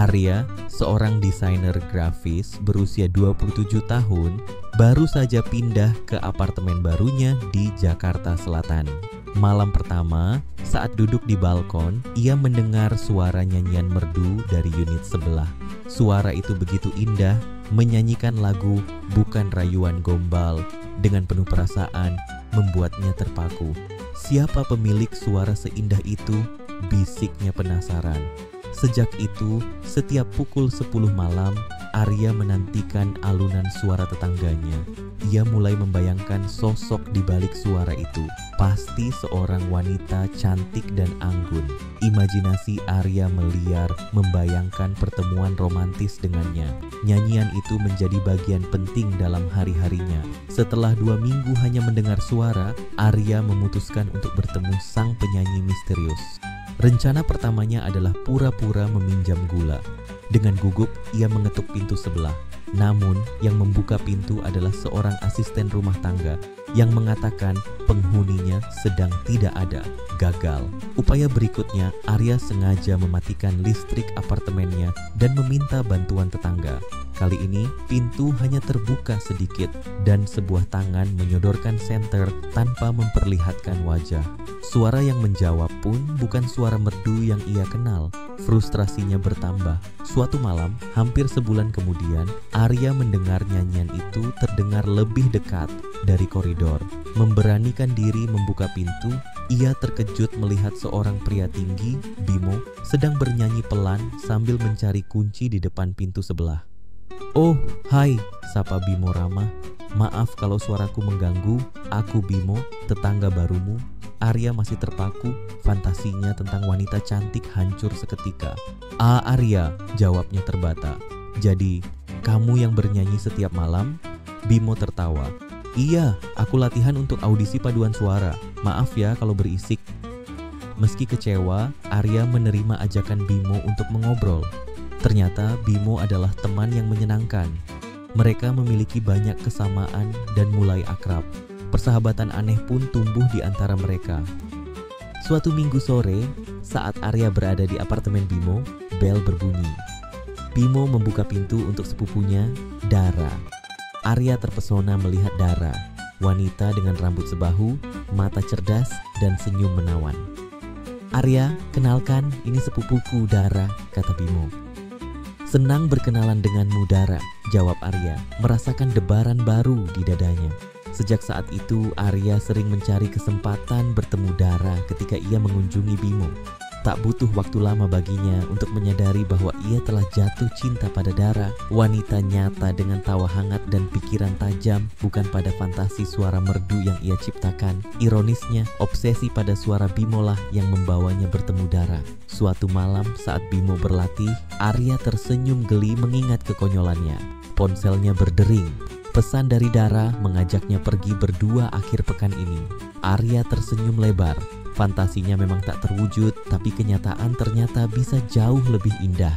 Arya, seorang desainer grafis berusia 27 tahun, baru saja pindah ke apartemen barunya di Jakarta Selatan. Malam pertama, saat duduk di balkon, ia mendengar suara nyanyian merdu dari unit sebelah. Suara itu begitu indah, menyanyikan lagu Bukan Rayuan Gombal dengan penuh perasaan, membuatnya terpaku. Siapa pemilik suara seindah itu? Bisiknya penasaran. Sejak itu, setiap pukul 10 malam, Arya menantikan alunan suara tetangganya. Ia mulai membayangkan sosok di balik suara itu. Pasti seorang wanita cantik dan anggun. Imajinasi Arya meliar membayangkan pertemuan romantis dengannya. Nyanyian itu menjadi bagian penting dalam hari-harinya. Setelah 2 minggu hanya mendengar suara, Arya memutuskan untuk bertemu sang penyanyi misterius. Rencana pertamanya adalah pura-pura meminjam gula. Dengan gugup, ia mengetuk pintu sebelah. Namun, yang membuka pintu adalah seorang asisten rumah tangga yang mengatakan penghuninya sedang tidak ada. Gagal. Upaya berikutnya, Arya sengaja mematikan listrik apartemennya dan meminta bantuan tetangga. Kali ini, pintu hanya terbuka sedikit dan sebuah tangan menyodorkan senter tanpa memperlihatkan wajah. Suara yang menjawab pun bukan suara merdu yang ia kenal. Frustrasinya bertambah. Suatu malam, hampir sebulan kemudian, Arya mendengar nyanyian itu terdengar lebih dekat dari koridor. Memberanikan diri membuka pintu, ia terkejut melihat seorang pria tinggi, Bimo, sedang bernyanyi pelan sambil mencari kunci di depan pintu sebelah. "Oh, hai," sapa Bimo ramah. "Maaf kalau suaraku mengganggu, aku Bimo, tetangga barumu." Arya masih terpaku, fantasinya tentang wanita cantik hancur seketika. "Ah, Arya," jawabnya terbata. "Jadi, kamu yang bernyanyi setiap malam?" Bimo tertawa. "Iya, aku latihan untuk audisi paduan suara. Maaf ya kalau berisik." Meski kecewa, Arya menerima ajakan Bimo untuk mengobrol. Ternyata Bimo adalah teman yang menyenangkan. Mereka memiliki banyak kesamaan dan mulai akrab. Persahabatan aneh pun tumbuh di antara mereka. Suatu minggu sore, saat Arya berada di apartemen Bimo, bel berbunyi. Bimo membuka pintu untuk sepupunya, Dara. Arya terpesona melihat Dara, wanita dengan rambut sebahu, mata cerdas, dan senyum menawan. "Arya, kenalkan, ini sepupuku Dara," kata Bimo. "Senang berkenalan denganmu Dara," jawab Arya, merasakan debaran baru di dadanya. Sejak saat itu, Arya sering mencari kesempatan bertemu Dara ketika ia mengunjungi Bimo. Tak butuh waktu lama baginya untuk menyadari bahwa ia telah jatuh cinta pada Dara, wanita nyata dengan tawa hangat dan pikiran tajam, bukan pada fantasi suara merdu yang ia ciptakan. Ironisnya, obsesi pada suara Bimo lah yang membawanya bertemu Dara. Suatu malam saat Bimo berlatih, Arya tersenyum geli mengingat kekonyolannya. Ponselnya berdering. Pesan dari Dara mengajaknya pergi berdua akhir pekan ini. Arya tersenyum lebar. Fantasinya memang tak terwujud, tapi kenyataan ternyata bisa jauh lebih indah.